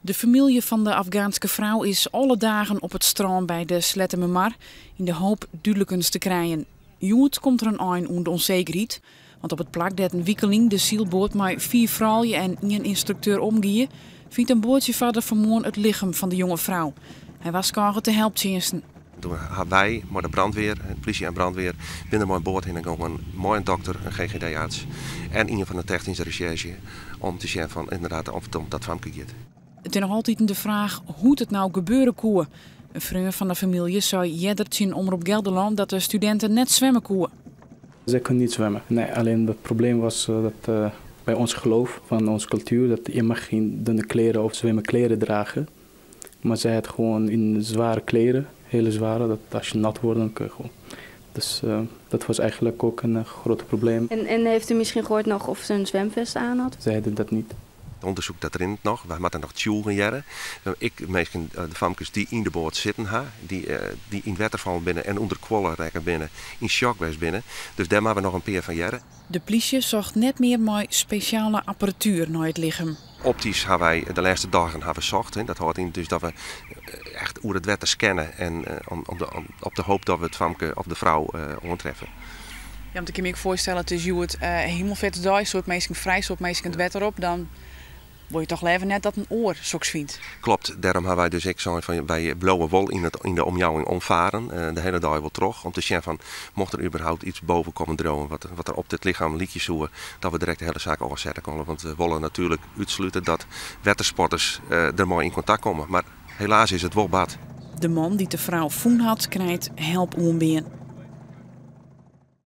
De familie van de Afghaanse vrouw is alle dagen op het strand bij de Slettemermar in de hoop duidelijkens te krijgen. Joet komt er een eind onder de onzekerheid, want op het plak dat een wikkeling de zielboot met 4 vrouwen en 1 instructeur omgieën, vindt een bootje verder vermoord het lichaam van de jonge vrouw. Hij was te helptjensten. Toen hebben wij, maar de brandweer, de politie en brandweer, binnen mijn boord heen gekomen. Een mooie dokter, een GGD-arts en iemand van de technische recherche om te zien van inderdaad of het om dat famke gaat. Het is nog altijd de vraag hoe het nou gebeuren kon. Een vriend van de familie zei jedertjes in Omroep Gelderland dat de studenten net zwemmen konden. Ze kon niet zwemmen. Nee, alleen het probleem was dat bij ons geloof van onze cultuur dat je mag geen dunne kleren of zwemmenkleren dragen. Maar zij had gewoon in zware kleren, hele zware, dat als je nat wordt dan kun je gewoon. Dus dat was eigenlijk ook een groot probleem. En heeft u misschien gehoord nog of ze een zwemvest aan had? Zij hadden dat niet. Onderzoek dat erin nog. We moeten nog tjoegen jaren. Ik meestal de famkes die in de boot zitten, die in waterval binnen en onder kwollen rekken binnen, in shockwaves binnen. Dus daar maken we nog een paar van jaren. De politie zocht net meer met speciale apparatuur naar het lichaam. Optisch hebben wij de laatste dagen gezocht. Dat houdt in dus dat we echt hoe het water scannen en op de hoop dat we het famke of de vrouw onttreffen. Ja, want ik kan me ook voorstellen, het is het hemelvette dag, soort meestal vrij, soort meestal het wetter op, dan word je toch liever net dat een oor zoks vindt. Klopt, daarom hebben wij dus ik zo van bij blauwe wol in de omjouwing omvaren. De hele dag wel terug om te zien van mocht er überhaupt iets boven komen dromen wat er op dit lichaam liedjes zoeken, dat we direct de hele zaak overzetten konden. Want we willen natuurlijk uitsluiten dat watersporters er mooi in contact komen. Maar helaas is het wel bad. De man die de vrouw voen had, krijgt help ombeen.